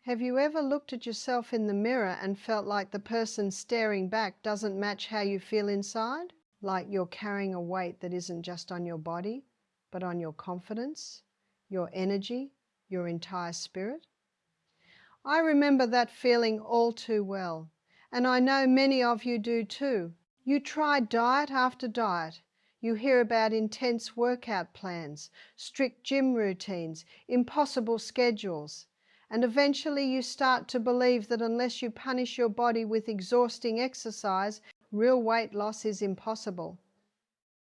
Have you ever looked at yourself in the mirror and felt like the person staring back doesn't match how you feel inside? Like you're carrying a weight that isn't just on your body, but on your confidence, your energy, your entire spirit? I remember that feeling all too well, and I know many of you do too. You try diet after diet. You hear about intense workout plans, strict gym routines, impossible schedules, and eventually you start to believe that unless you punish your body with exhausting exercise, real weight loss is impossible.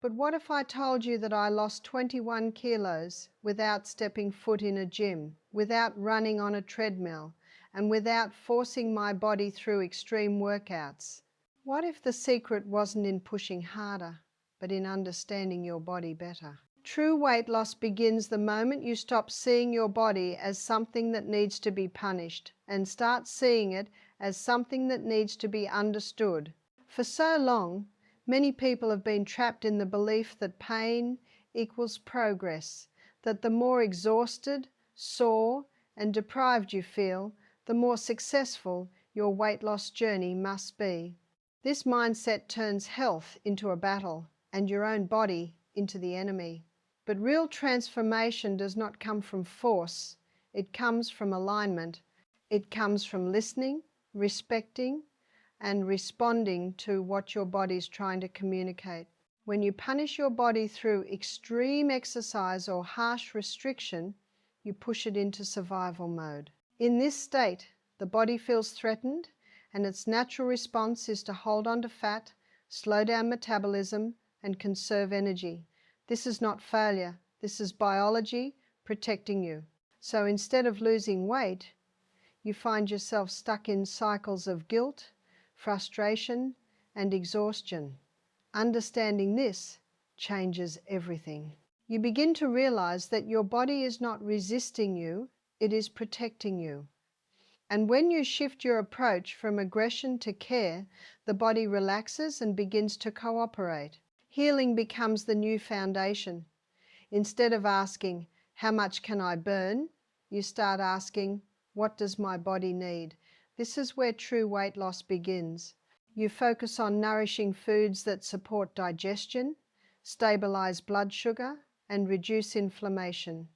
But what if I told you that I lost 21 kilos without stepping foot in a gym, without running on a treadmill, and without forcing my body through extreme workouts? What if the secret wasn't in pushing harder, but in understanding your body better? True weight loss begins the moment you stop seeing your body as something that needs to be punished and start seeing it as something that needs to be understood. For so long, many people have been trapped in the belief that pain equals progress, that the more exhausted, sore, and deprived you feel, the more successful your weight loss journey must be. This mindset turns health into a battle and your own body into the enemy. But real transformation does not come from force. It comes from alignment. It comes from listening, respecting, and responding to what your body is trying to communicate. When you punish your body through extreme exercise or harsh restriction, you push it into survival mode. In this state, the body feels threatened, and its natural response is to hold on to fat, slow down metabolism, and conserve energy. This is not failure. This is biology protecting you. So instead of losing weight, you find yourself stuck in cycles of guilt, frustration, and exhaustion. Understanding this changes everything. You begin to realize that your body is not resisting you, it is protecting you. And when you shift your approach from aggression to care, the body relaxes and begins to cooperate. Healing becomes the new foundation. Instead of asking, "How much can I burn?" you start asking, "What does my body need?" This is where true weight loss begins. You focus on nourishing foods that support digestion, stabilize blood sugar, and reduce inflammation.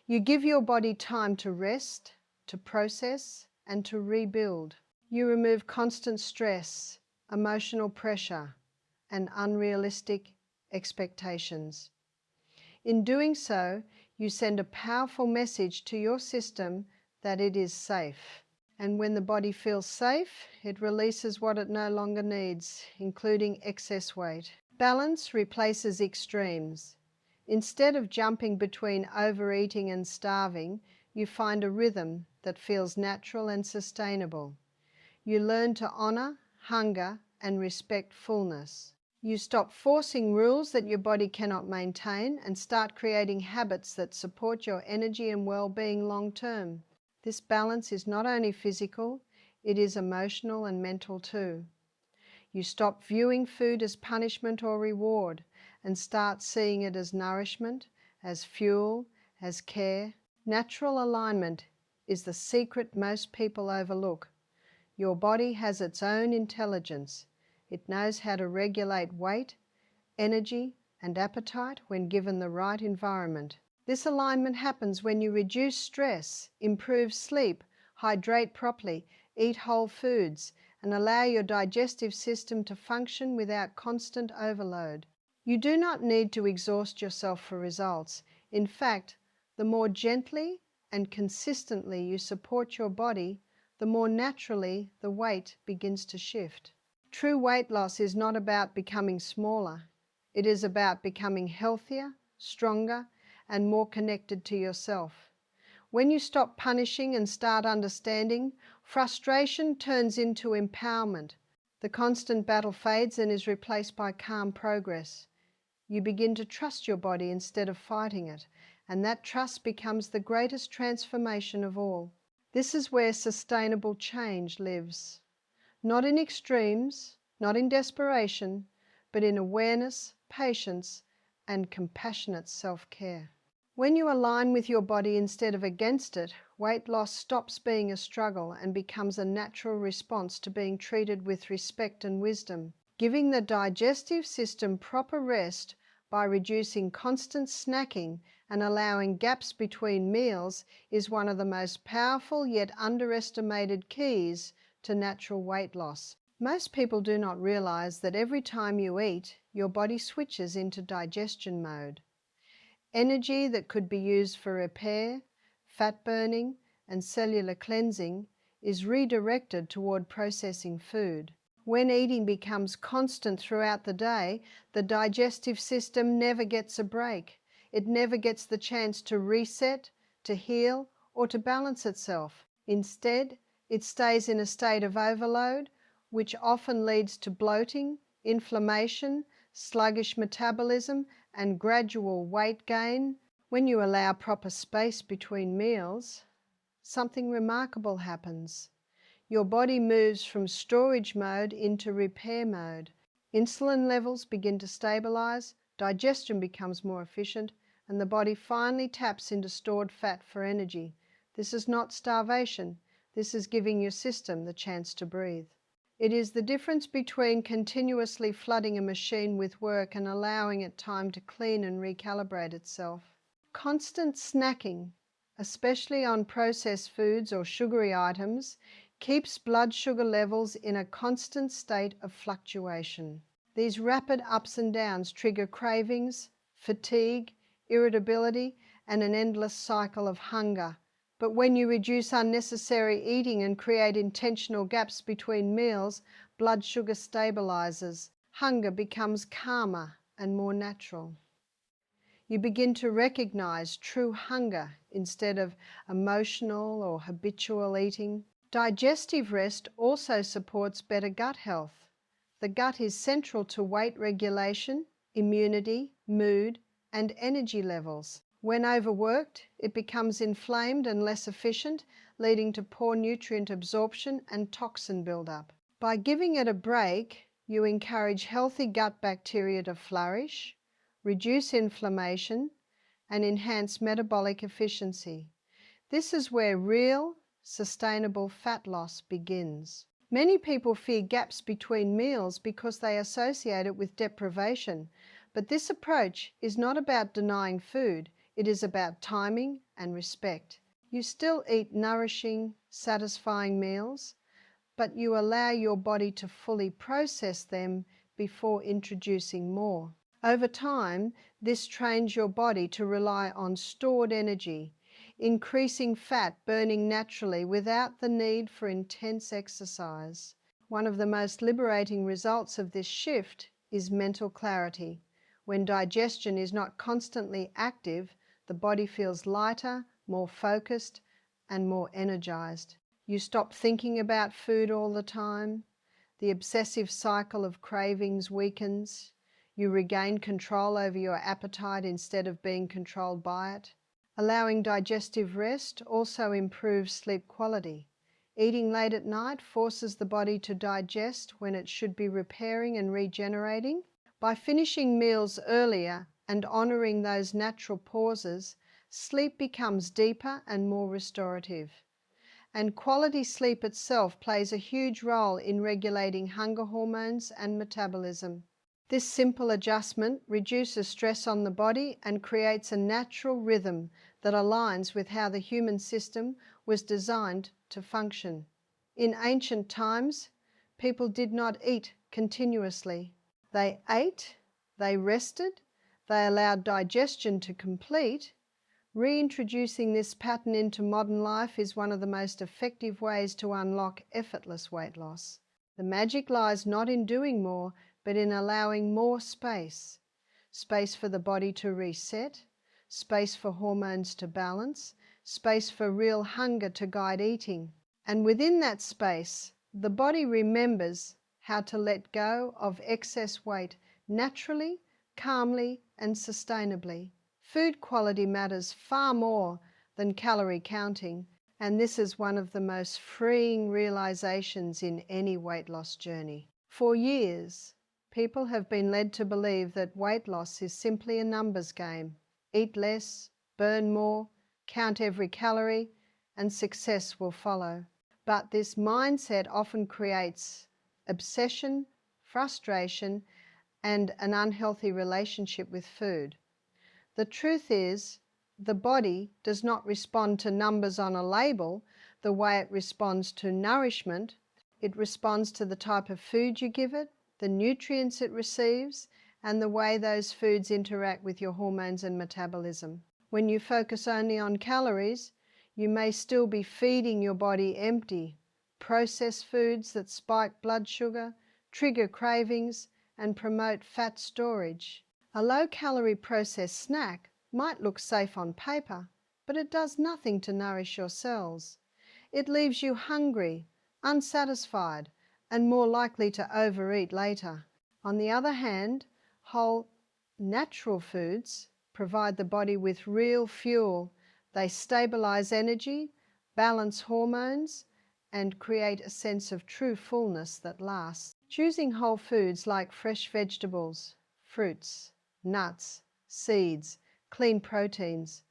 You give your body time to rest, to process, and to rebuild. You remove constant stress, emotional pressure, and unrealistic expectations. In doing so, you send a powerful message to your system that it is safe. And when the body feels safe, it releases what it no longer needs, including excess weight. Balance replaces extremes. Instead of jumping between overeating and starving, you find a rhythm that feels natural and sustainable. You learn to honor hunger and respect fullness. You stop forcing rules that your body cannot maintain and start creating habits that support your energy and well-being long term. This balance is not only physical, it is emotional and mental too. You stop viewing food as punishment or reward and start seeing it as nourishment, as fuel, as care. Natural alignment is the secret most people overlook. Your body has its own intelligence. It knows how to regulate weight, energy, and appetite when given the right environment. This alignment happens when you reduce stress, improve sleep, hydrate properly, eat whole foods, and allow your digestive system to function without constant overload. You do not need to exhaust yourself for results. In fact, the more gently and consistently you support your body, the more naturally the weight begins to shift. True weight loss is not about becoming smaller. It is about becoming healthier, stronger, and more connected to yourself. When you stop punishing and start understanding, frustration turns into empowerment. The constant battle fades and is replaced by calm progress. You begin to trust your body instead of fighting it, and that trust becomes the greatest transformation of all. This is where sustainable change lives. Not in extremes, not in desperation, but in awareness, patience, and compassionate self-care. When you align with your body instead of against it, weight loss stops being a struggle and becomes a natural response to being treated with respect and wisdom. Giving the digestive system proper rest by reducing constant snacking and allowing gaps between meals is one of the most powerful yet underestimated keys to natural weight loss. Most people do not realize that every time you eat, your body switches into digestion mode. Energy that could be used for repair, fat burning, and cellular cleansing is redirected toward processing food. When eating becomes constant throughout the day, the digestive system never gets a break. It never gets the chance to reset, to heal, or to balance itself. Instead, it stays in a state of overload, which often leads to bloating, inflammation, sluggish metabolism, and gradual weight gain. When you allow proper space between meals, something remarkable happens. Your body moves from storage mode into repair mode. Insulin levels begin to stabilize, digestion becomes more efficient, and the body finally taps into stored fat for energy. This is not starvation. This is giving your system the chance to breathe. It is the difference between continuously flooding a machine with work and allowing it time to clean and recalibrate itself. Constant snacking, especially on processed foods or sugary items, keeps blood sugar levels in a constant state of fluctuation. These rapid ups and downs trigger cravings, fatigue, irritability, and an endless cycle of hunger. But when you reduce unnecessary eating and create intentional gaps between meals, blood sugar stabilizes. Hunger becomes calmer and more natural. You begin to recognize true hunger instead of emotional or habitual eating. Digestive rest also supports better gut health. The gut is central to weight regulation, immunity, mood, and energy levels. When overworked, it becomes inflamed and less efficient, leading to poor nutrient absorption and toxin buildup. By giving it a break, you encourage healthy gut bacteria to flourish, reduce inflammation, and enhance metabolic efficiency. This is where real, sustainable fat loss begins. Many people fear gaps between meals because they associate it with deprivation, but this approach is not about denying food, it is about timing and respect. You still eat nourishing, satisfying meals, but you allow your body to fully process them before introducing more. Over time, this trains your body to rely on stored energy, increasing fat burning naturally without the need for intense exercise. One of the most liberating results of this shift is mental clarity. When digestion is not constantly active, the body feels lighter, more focused, and more energized. You stop thinking about food all the time. The obsessive cycle of cravings weakens. You regain control over your appetite instead of being controlled by it. Allowing digestive rest also improves sleep quality. Eating late at night forces the body to digest when it should be repairing and regenerating. By finishing meals earlier and honoring those natural pauses, sleep becomes deeper and more restorative. And quality sleep itself plays a huge role in regulating hunger hormones and metabolism. This simple adjustment reduces stress on the body and creates a natural rhythm that aligns with how the human system was designed to function. In ancient times, people did not eat continuously. They ate, they rested, they allowed digestion to complete. Reintroducing this pattern into modern life is one of the most effective ways to unlock effortless weight loss. The magic lies not in doing more, but in allowing more space. Space for the body to reset, space for hormones to balance, space for real hunger to guide eating. And within that space, the body remembers how to let go of excess weight naturally, calmly, and sustainably. Food quality matters far more than calorie counting, and this is one of the most freeing realizations in any weight loss journey. For years, people have been led to believe that weight loss is simply a numbers game. Eat less, burn more, count every calorie, and success will follow. But this mindset often creates obsession, frustration, and an unhealthy relationship with food. The truth is, the body does not respond to numbers on a label the way it responds to nourishment. It responds to the type of food you give it, the nutrients it receives, and the way those foods interact with your hormones and metabolism. When you focus only on calories, you may still be feeding your body empty, processed foods that spike blood sugar, trigger cravings, and promote fat storage. A low-calorie processed snack might look safe on paper, but it does nothing to nourish your cells. It leaves you hungry, unsatisfied, and more likely to overeat later. On the other hand, whole, natural foods provide the body with real fuel. They stabilize energy, balance hormones, and create a sense of true fullness that lasts. Choosing whole foods like fresh vegetables, fruits, nuts, seeds, clean proteins,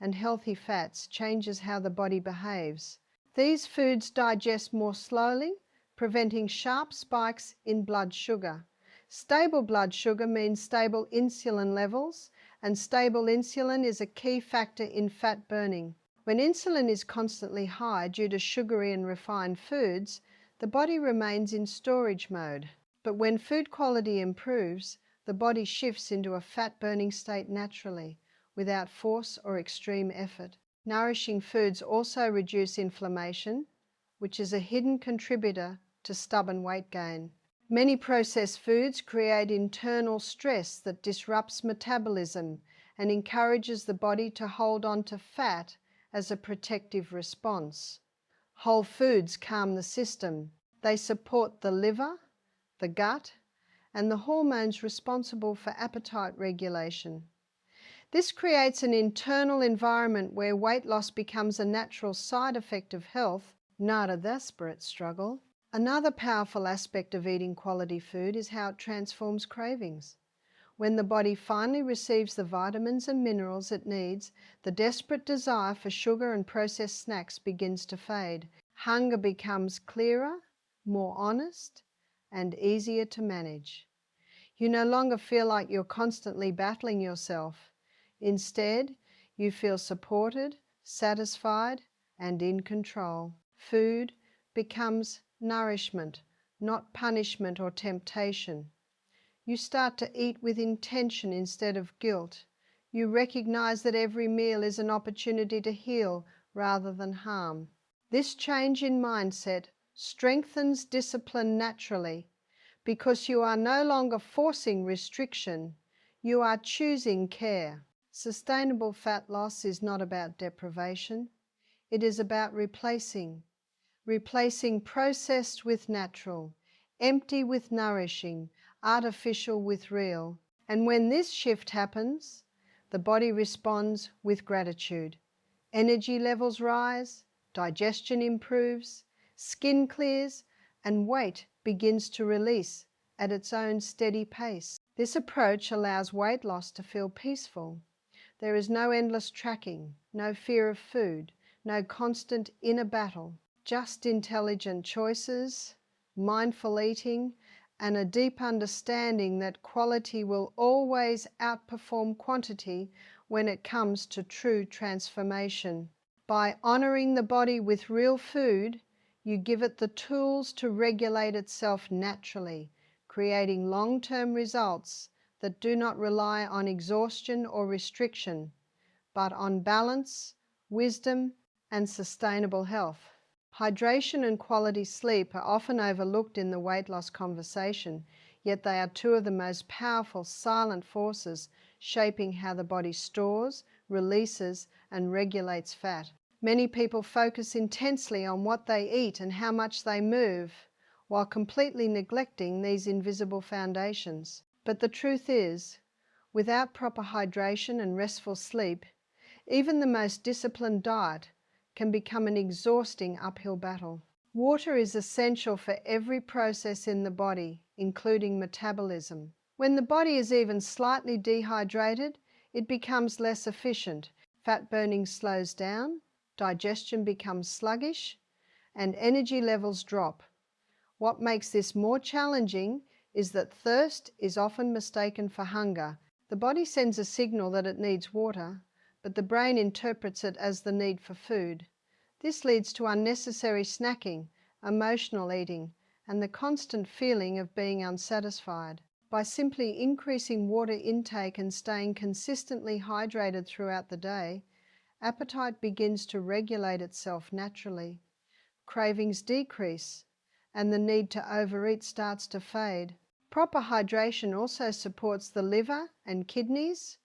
and healthy fats changes how the body behaves. These foods digest more slowly, preventing sharp spikes in blood sugar. Stable blood sugar means stable insulin levels, and stable insulin is a key factor in fat burning. When insulin is constantly high due to sugary and refined foods, the body remains in storage mode. But when food quality improves, the body shifts into a fat-burning state naturally, without force or extreme effort. Nourishing foods also reduce inflammation, which is a hidden contributor to stubborn weight gain. Many processed foods create internal stress that disrupts metabolism and encourages the body to hold on to fat as a protective response. Whole foods calm the system. They support the liver, the gut, and the hormones responsible for appetite regulation. This creates an internal environment where weight loss becomes a natural side effect of health, not a desperate struggle. Another powerful aspect of eating quality food is how it transforms cravings. When the body finally receives the vitamins and minerals it needs, the desperate desire for sugar and processed snacks begins to fade. Hunger becomes clearer, more honest, and easier to manage. You no longer feel like you're constantly battling yourself. Instead, you feel supported, satisfied, and in control. Food becomes nourishment, not punishment or temptation. You start to eat with intention instead of guilt. You recognize that every meal is an opportunity to heal rather than harm. This change in mindset strengthens discipline naturally because you are no longer forcing restriction, you are choosing care. Sustainable fat loss is not about deprivation. It is about replacing processed with natural, empty with nourishing, artificial with real. And when this shift happens, the body responds with gratitude. Energy levels rise, digestion improves, skin clears, and weight begins to release at its own steady pace. This approach allows weight loss to feel peaceful. There is no endless tracking, no fear of food, no constant inner battle, just intelligent choices, mindful eating, and a deep understanding that quality will always outperform quantity when it comes to true transformation. By honoring the body with real food, you give it the tools to regulate itself naturally, creating long-term results that do not rely on exhaustion or restriction, but on balance, wisdom, and sustainable health. Hydration and quality sleep are often overlooked in the weight loss conversation, yet they are two of the most powerful silent forces shaping how the body stores, releases, and regulates fat. Many people focus intensely on what they eat and how much they move, while completely neglecting these invisible foundations. But the truth is, without proper hydration and restful sleep, even the most disciplined diet can become an exhausting uphill battle. Water is essential for every process in the body, including metabolism. When the body is even slightly dehydrated, it becomes less efficient. Fat burning slows down, digestion becomes sluggish, and energy levels drop. What makes this more challenging is that thirst is often mistaken for hunger. The body sends a signal that it needs water, but the brain interprets it as the need for food. This leads to unnecessary snacking, emotional eating, and the constant feeling of being unsatisfied. By simply increasing water intake and staying consistently hydrated throughout the day, appetite begins to regulate itself naturally. Cravings decrease, and the need to overeat starts to fade. Proper hydration also supports the liver and kidneys,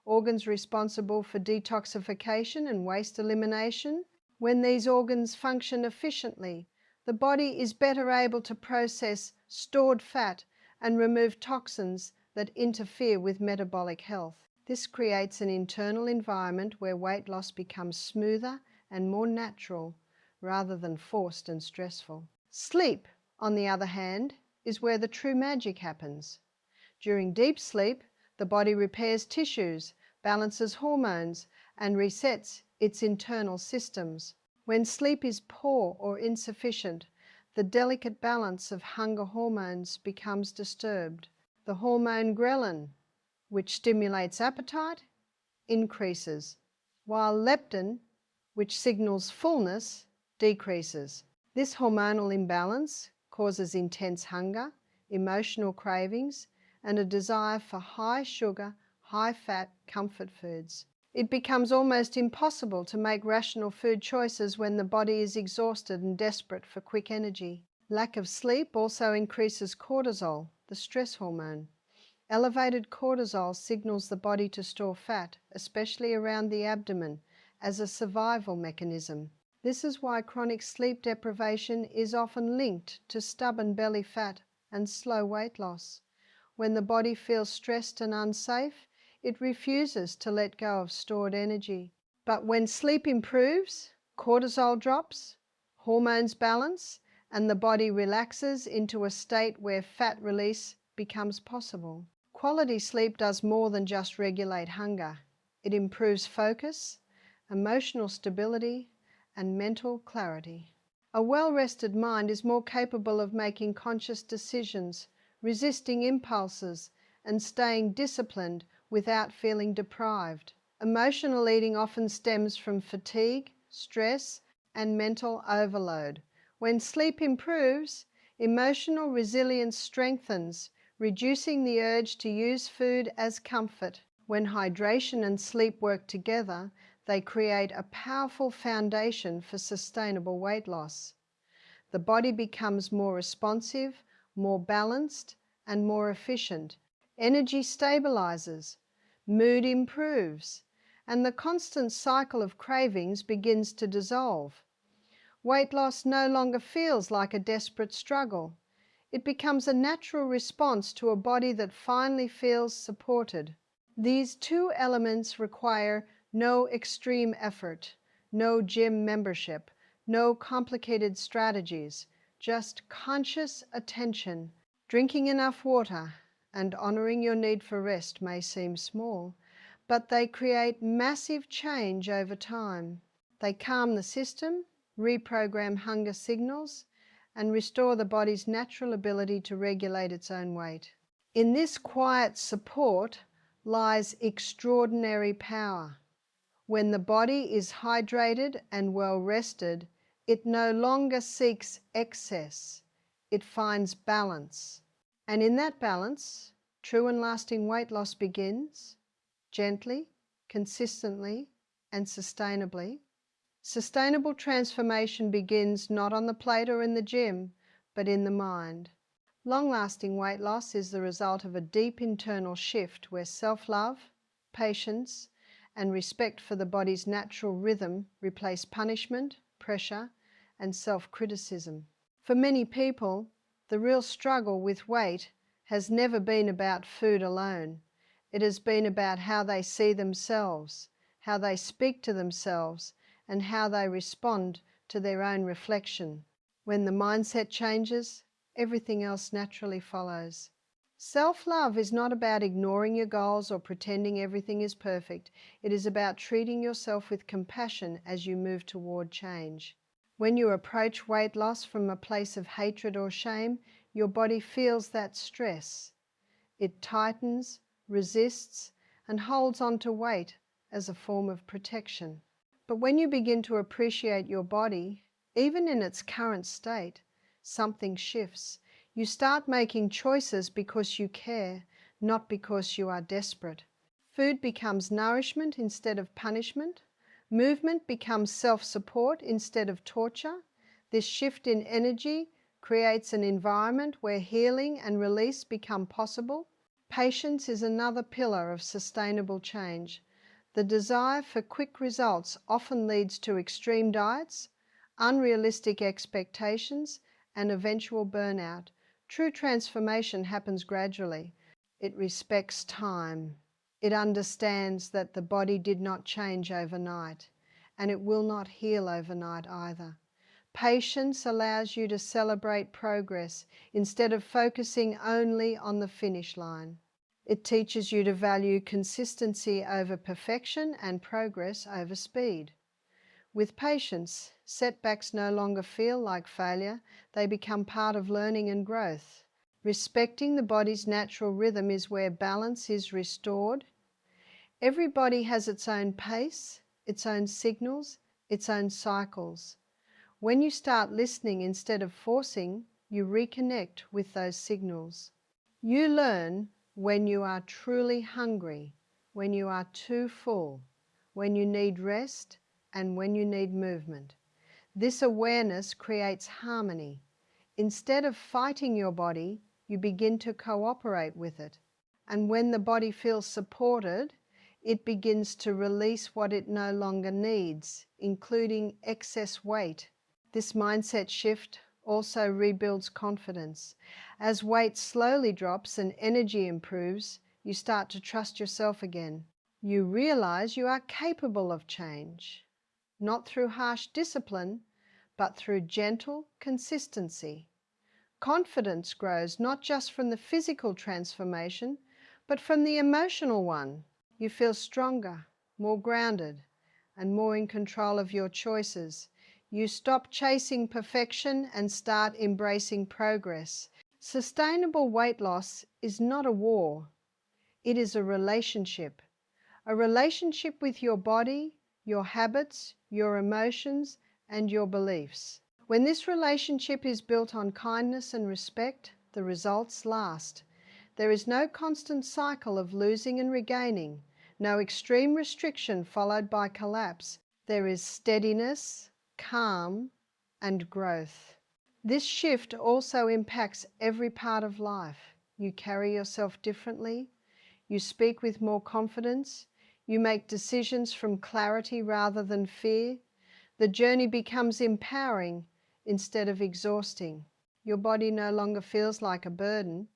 organs responsible for detoxification and waste elimination. When these organs function efficiently, the body is better able to process stored fat and remove toxins that interfere with metabolic health. This creates an internal environment where weight loss becomes smoother and more natural rather than forced and stressful. Sleep, on the other hand, is where the true magic happens. During deep sleep, the body repairs tissues, balances hormones, and resets its internal systems. When sleep is poor or insufficient, the delicate balance of hunger hormones becomes disturbed. The hormone ghrelin, which stimulates appetite, increases, while leptin, which signals fullness, decreases. This hormonal imbalance causes intense hunger, emotional cravings, and a desire for high sugar, high fat comfort foods. It becomes almost impossible to make rational food choices when the body is exhausted and desperate for quick energy. Lack of sleep also increases cortisol, the stress hormone. Elevated cortisol signals the body to store fat, especially around the abdomen, as a survival mechanism. This is why chronic sleep deprivation is often linked to stubborn belly fat and slow weight loss. When the body feels stressed and unsafe, it refuses to let go of stored energy. But when sleep improves, cortisol drops, hormones balance, and the body relaxes into a state where fat release becomes possible. Quality sleep does more than just regulate hunger. It improves focus, emotional stability, and mental clarity. A well-rested mind is more capable of making conscious decisions, resisting impulses, and staying disciplined without feeling deprived. Emotional eating often stems from fatigue, stress, and mental overload. When sleep improves, emotional resilience strengthens, reducing the urge to use food as comfort. When hydration and sleep work together, they create a powerful foundation for sustainable weight loss. The body becomes more responsive, more balanced, and more efficient. Energy stabilizes, mood improves, and the constant cycle of cravings begins to dissolve. Weight loss no longer feels like a desperate struggle. It becomes a natural response to a body that finally feels supported. These two elements require no extreme effort, no gym membership, no complicated strategies, just conscious attention. Drinking enough water and honoring your need for rest may seem small, but they create massive change over time. They calm the system, reprogram hunger signals, and restore the body's natural ability to regulate its own weight. In this quiet support lies extraordinary power. When the body is hydrated and well rested, it no longer seeks excess. It finds balance. And in that balance, true and lasting weight loss begins, gently, consistently, and sustainably. Sustainable transformation begins not on the plate or in the gym, but in the mind. Long-lasting weight loss is the result of a deep internal shift where self-love, patience, and respect for the body's natural rhythm replace punishment, pressure, and self-criticism. For many people, the real struggle with weight has never been about food alone. It has been about how they see themselves, how they speak to themselves, and how they respond to their own reflection. When the mindset changes, everything else naturally follows. Self-love is not about ignoring your goals or pretending everything is perfect. It is about treating yourself with compassion as you move toward change. When you approach weight loss from a place of hatred or shame, your body feels that stress. It tightens, resists, and holds on to weight as a form of protection. But when you begin to appreciate your body, even in its current state, something shifts. You start making choices because you care, not because you are desperate. Food becomes nourishment instead of punishment. Movement becomes self-support instead of torture. This shift in energy creates an environment where healing and release become possible. Patience is another pillar of sustainable change. The desire for quick results often leads to extreme diets, unrealistic expectations, and eventual burnout. True transformation happens gradually. It respects time. It understands that the body did not change overnight, and it will not heal overnight either. Patience allows you to celebrate progress instead of focusing only on the finish line. It teaches you to value consistency over perfection and progress over speed. With patience, setbacks no longer feel like failure, they become part of learning and growth. Respecting the body's natural rhythm is where balance is restored. Every body has its own pace, its own signals, its own cycles. When you start listening instead of forcing, you reconnect with those signals. You learn when you are truly hungry, when you are too full, when you need rest, and when you need movement. This awareness creates harmony. Instead of fighting your body, you begin to cooperate with it. And when the body feels supported, it begins to release what it no longer needs, including excess weight. This mindset shift also rebuilds confidence. As weight slowly drops and energy improves, you start to trust yourself again. You realize you are capable of change. Not through harsh discipline, but through gentle consistency. Confidence grows not just from the physical transformation, but from the emotional one. You feel stronger, more grounded, and more in control of your choices. You stop chasing perfection and start embracing progress. Sustainable weight loss is not a war. It is a relationship. A relationship with your body, your habits, your emotions, and your beliefs. When this relationship is built on kindness and respect, the results last. There is no constant cycle of losing and regaining, no extreme restriction followed by collapse. There is steadiness, calm, and growth. This shift also impacts every part of life. You carry yourself differently. You speak with more confidence. You make decisions from clarity rather than fear. The journey becomes empowering instead of exhausting. Your body no longer feels like a burden.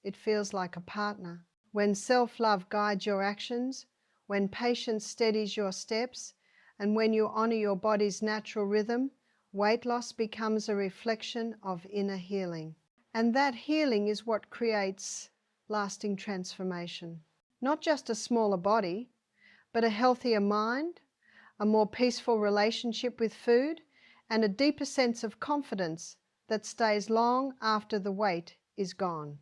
It feels like a partner. When self-love guides your actions, when patience steadies your steps, and when you honor your body's natural rhythm, weight loss becomes a reflection of inner healing. And that healing is what creates lasting transformation. Not just a smaller body, but a healthier mind, a more peaceful relationship with food, and a deeper sense of confidence that stays long after the weight is gone.